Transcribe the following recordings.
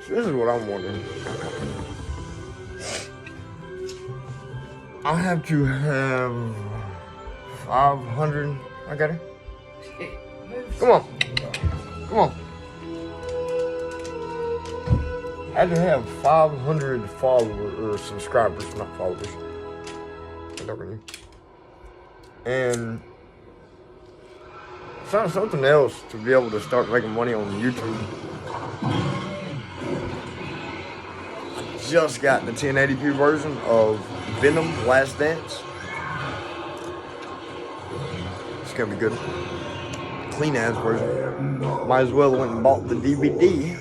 So this is what I'm wondering. I have to have 500. I got it. Come on. Come on. I had to have 500 followers or subscribers, not followers. I'm talking to you. And found something else to be able to start making money on YouTube. Just got the 1080p version of Venom Last Dance. It's gonna be good. Clean ass version. Might as well went and bought the DVD.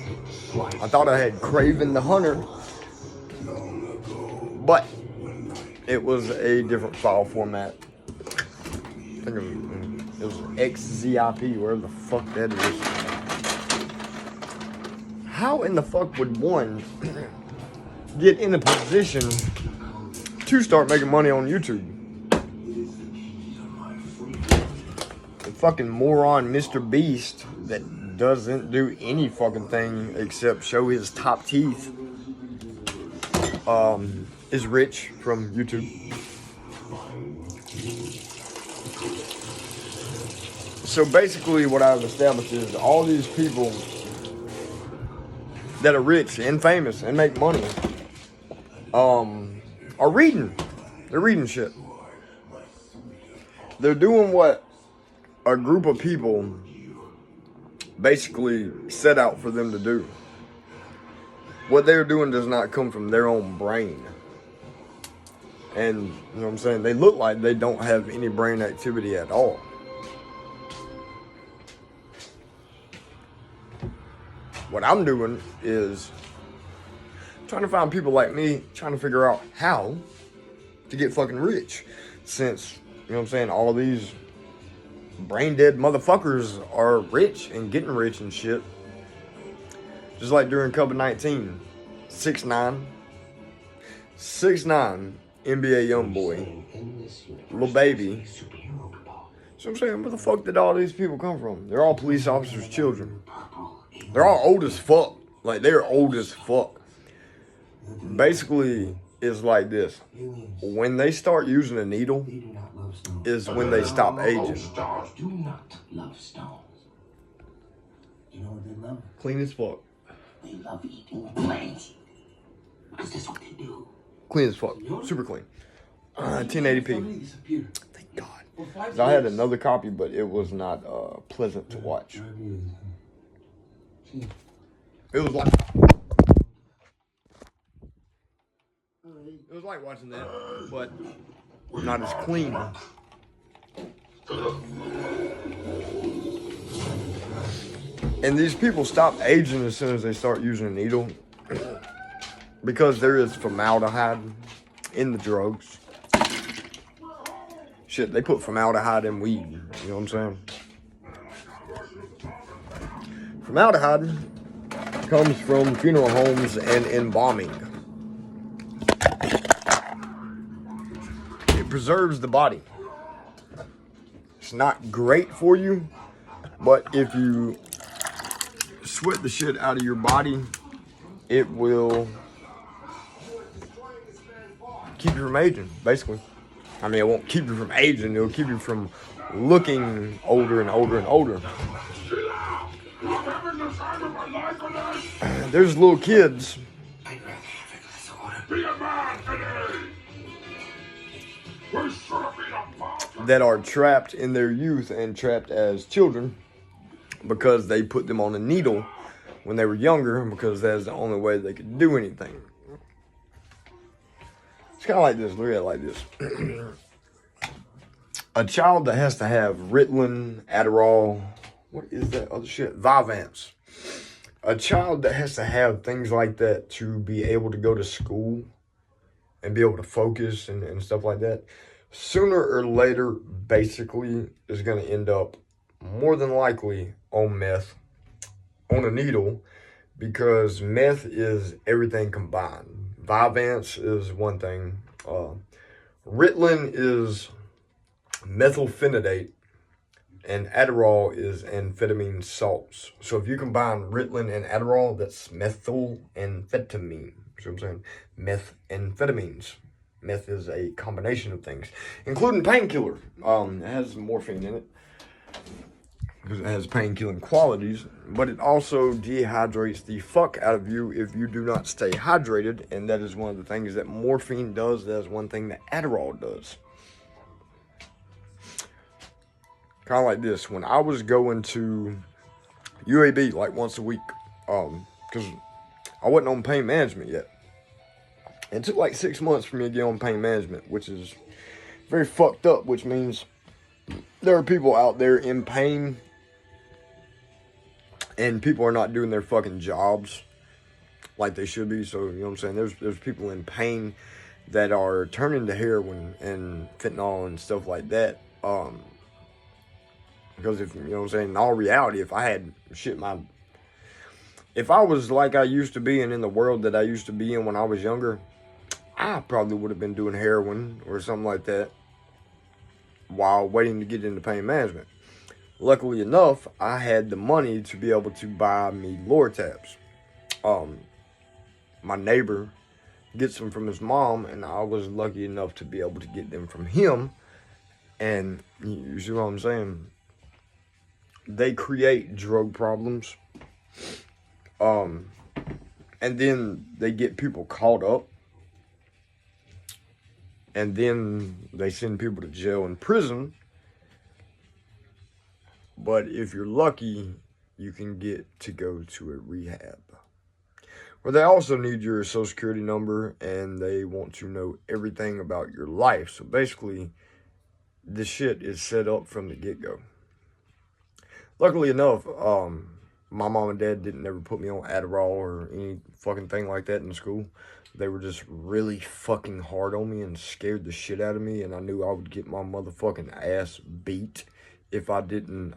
I thought I had Craven the Hunter, but it was a different file format. I think it was XZIP, wherever the fuck that is. How in the fuck would one get in a position to start making money on YouTube? The fucking moron Mr. Beast that doesn't do any fucking thing except show his top teeth is rich from YouTube. So basically what I've established is all these people that are rich and famous and make money are reading. They're reading shit. They're doing what a group of people basically set out for them to do. What they're doing does not come from their own brain. And, you know what I'm saying? They look like they don't have any brain activity at all. What I'm doing is trying to find people like me, trying to figure out how to get fucking rich. Since, you know what I'm saying, all of these brain dead motherfuckers are rich and getting rich and shit. Just like during COVID-19, 6'9", NBA young boy, little baby. So I'm saying, where the fuck did all these people come from? They're all police officers' children. They're all old as fuck. Like, they're old as fuck. Basically, it's like this. When they start using a needle, is when they stop aging. Stars do not love stones. You know what they love? Clean as fuck. They love eating plants. Because that's what they do. Clean as fuck. Super clean. 1080p. Thank God. I had another copy, but it was not pleasant to watch. It was like... It was like watching that, but not as clean. And these people stop aging as soon as they start using a needle because there is formaldehyde in the drugs. Shit, they put formaldehyde in weed, you know what I'm saying? Formaldehyde comes from funeral homes and embalming. It preserves the body. It's not great for you, but if you sweat the shit out of your body, it will keep you from aging, basically. I mean, it won't keep you from aging, it'll keep you from looking older and older and older. There's little kids that are trapped in their youth and trapped as children because they put them on a needle when they were younger because that's the only way they could do anything. It's kind of like this. Look at it like this. A child that has to have Ritalin, Adderall, what is that other shit? Vyvanse. A child that has to have things like that to be able to go to school and be able to focus and stuff like that, sooner or later, basically, is going to end up more than likely on meth, on a needle, because meth is everything combined. Vyvanse is one thing. Ritalin is methylphenidate, And Adderall is amphetamine salts. So if you combine Ritalin and Adderall, that's methamphetamine. See what I'm saying? Methamphetamines. Meth is a combination of things, including painkiller. It has morphine in it because it has painkilling qualities, but it also dehydrates the fuck out of you if you do not stay hydrated, and that is one of the things that morphine does. That is one thing that Adderall does. Kind of like this. When I was going to UAB like once a week, because I wasn't on pain management yet. It took like 6 months for me to get on pain management, which is very fucked up, which means there are people out there in pain and people are not doing their fucking jobs like they should be. So, you know what I'm saying? There's people in pain that are turning to heroin and fentanyl and stuff like that. Because if, you know what I'm saying, in all reality, if I was like I used to be and in the world that I used to be in when I was younger, I probably would have been doing heroin or something like that while waiting to get into pain management. Luckily enough, I had the money to be able to buy me Lortabs. My neighbor gets them from his mom, and I was lucky enough to be able to get them from him. And you see what I'm saying? They create drug problems. And then they get people caught up. And then they send people to jail and prison. But if you're lucky, you can get to go to a rehab. Where they also need your social security number and they want to know everything about your life. So basically, this shit is set up from the get-go. Luckily enough, my mom and dad didn't ever put me on Adderall or any fucking thing like that in school. They were just really fucking hard on me and scared the shit out of me. And I knew I would get my motherfucking ass beat if I didn't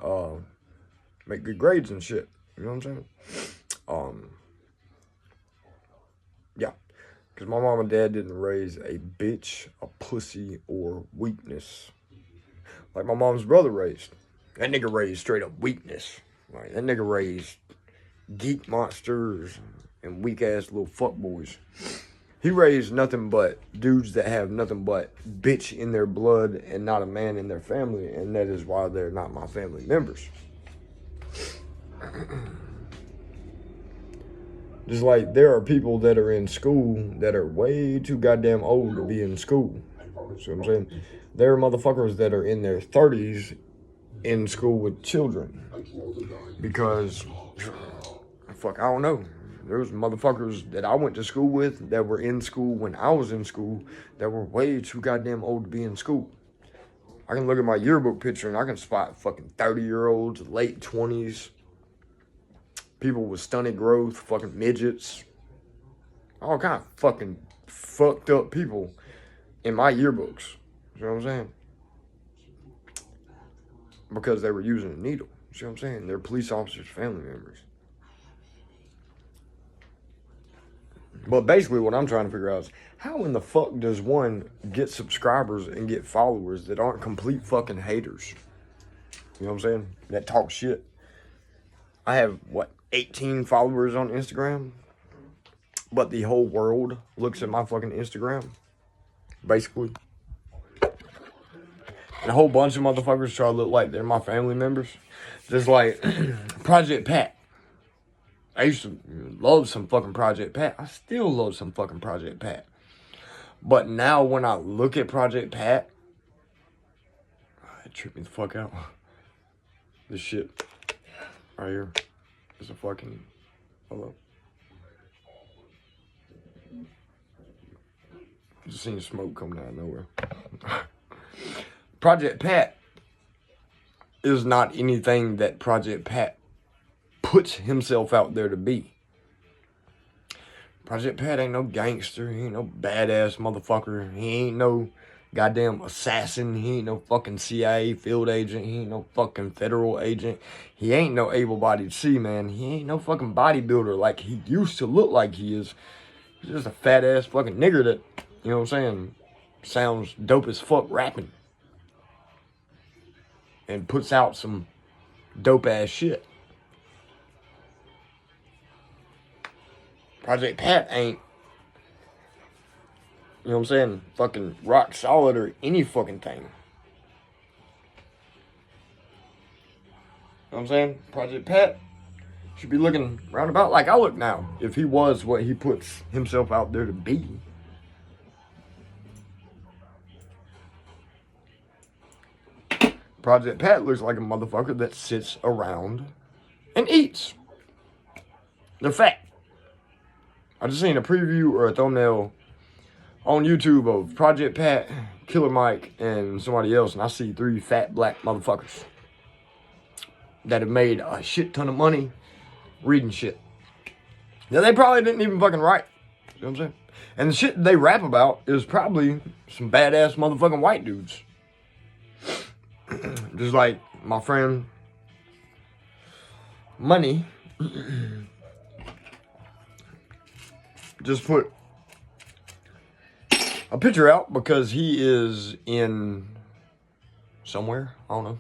make good grades and shit. You know what I'm saying? Yeah. Because my mom and dad didn't raise a bitch, a pussy, or weakness. Like my mom's brother raised. That nigga raised straight up weakness. Like that nigga raised geek monsters and weak ass little fuckboys. He raised nothing but dudes that have nothing but bitch in their blood and not a man in their family, and that is why they're not my family members. Just like there are people that are in school that are way too goddamn old to be in school. See what I'm saying? There are motherfuckers that are in their 30s in school with children. Because, fuck, I don't know. There was motherfuckers that I went to school with that were in school when I was in school that were way too goddamn old to be in school. I can look at my yearbook picture and I can spot fucking 30-year-olds, late 20s, people with stunted growth, fucking midgets, all kind of fucking fucked up people in my yearbooks. You know what I'm saying? Because they were using a needle. You know what I'm saying? They're police officers' family members. But basically what I'm trying to figure out is how in the fuck does one get subscribers and get followers that aren't complete fucking haters? You know what I'm saying? That talk shit. I have, 18 followers on Instagram? But the whole world looks at my fucking Instagram. Basically. And a whole bunch of motherfuckers try to look like they're my family members. Just like Project Pat. I used to love some fucking Project Pat. I still love some fucking Project Pat. But now when I look at Project Pat, it tripped me the fuck out. This shit right here is a fucking, hello. Just seen smoke coming out of nowhere. Project Pat is not anything that Project Pat puts himself out there to be. Project Pat ain't no gangster. He ain't no badass motherfucker. He ain't no goddamn assassin. He ain't no fucking CIA field agent. He ain't no fucking federal agent. He ain't no able-bodied seaman. He ain't no fucking bodybuilder like he used to look like he is. He's just a fat-ass fucking nigger that, you know what I'm saying, sounds dope as fuck rapping. and puts out some dope ass shit. Project Pat ain't, you know what I'm saying, fucking rock solid or any fucking thing. You know what I'm saying? Project Pat should be looking roundabout like I look now, if he was what he puts himself out there to be. Project Pat looks like a motherfucker that sits around and eats. The fact. I just seen a preview or a thumbnail on YouTube of Project Pat, Killer Mike, and somebody else, and I see 3 fat black motherfuckers that have made a shit ton of money reading shit. Now, they probably didn't even fucking write. You know what I'm saying? And the shit they rap about is probably some badass motherfucking white dudes. Just like my friend Money just put a picture out because he is in somewhere. I don't know.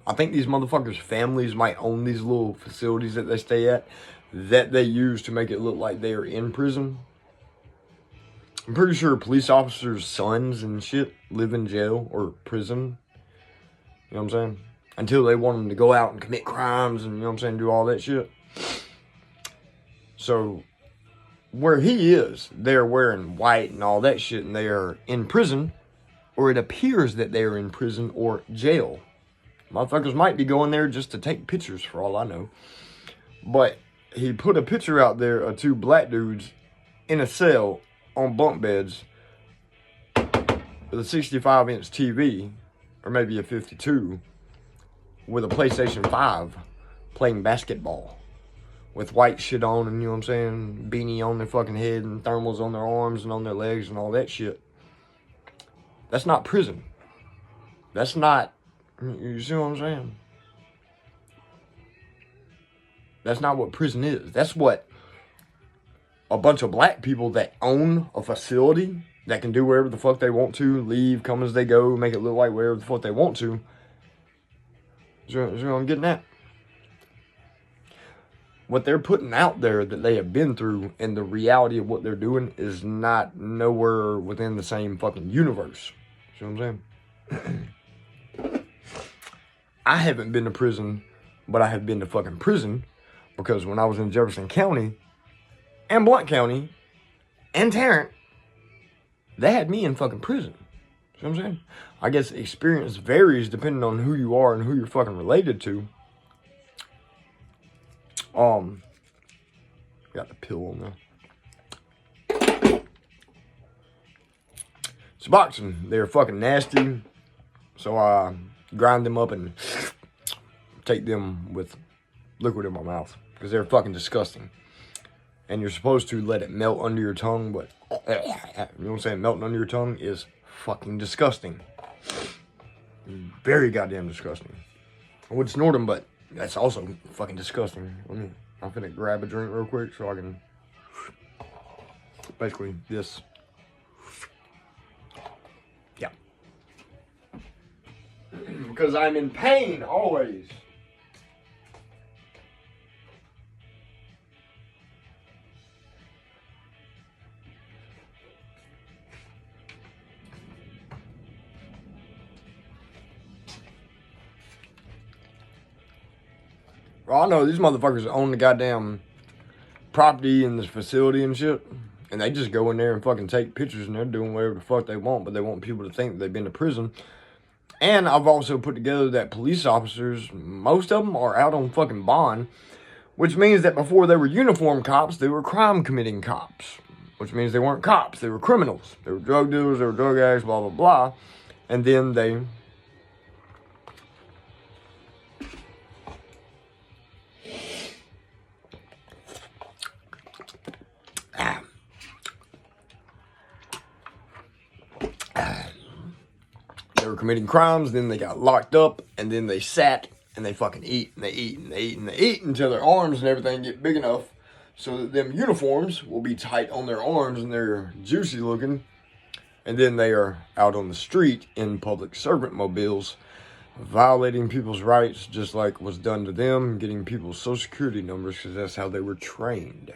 I think these motherfuckers' families might own these little facilities that they stay at that they use to make it look like they are in prison. I'm pretty sure police officers' sons and shit live in jail or prison. You know what I'm saying? Until they want them to go out and commit crimes and, you know what I'm saying, do all that shit. So, where he is, they're wearing white and all that shit, and they are in prison, or it appears that they are in prison or jail. Motherfuckers might be going there just to take pictures, for all I know. But he put a picture out there of 2 black dudes in a cell on bunk beds with a 65-inch TV, or maybe a 52, with a PlayStation 5 playing basketball. With white shit on and, you know what I'm saying, beanie on their fucking head and thermals on their arms and on their legs and all that shit. That's not prison. That's not, you see what I'm saying? That's not what prison is. That's what a bunch of black people that own a facility that can do whatever the fuck they want to, leave, come as they go, make it look like whatever the fuck they want to. Is what I'm getting at? What they're putting out there that they have been through and the reality of what they're doing is not nowhere within the same fucking universe. See what I'm saying? I haven't been to prison, but I have been to fucking prison because when I was in Jefferson County and Blount County and Tarrant, they had me in fucking prison. See what I'm saying? I guess experience varies depending on who you are and who you're fucking related to. Got the pill on there. It's boxing. They're fucking nasty. So I grind them up and take them with liquid in my mouth. Because they're fucking disgusting. And you're supposed to let it melt under your tongue, but you know what I'm saying? Melting under your tongue is fucking disgusting. Very goddamn disgusting. I would snort them, but that's also fucking disgusting. I'm finna grab a drink real quick so I can, basically this. Yeah. Because I'm in pain always. I know these motherfuckers own the goddamn property and this facility and shit. And they just go in there and fucking take pictures and they're doing whatever the fuck they want. But they want people to think that they've been to prison. And I've also put together that police officers, most of them are out on fucking bond. Which means that before they were uniformed cops, they were crime committing cops. Which means they weren't cops, they were criminals. They were drug dealers, they were drug addicts, blah, blah, blah. And then they... They were committing crimes, then they got locked up, and then they sat, and they fucking eat, and they eat, and they eat, and they eat until their arms and everything get big enough so that them uniforms will be tight on their arms and they're juicy looking. And then they are out on the street in public servant mobiles violating people's rights just like was done to them, getting people's social security numbers because that's how they were trained.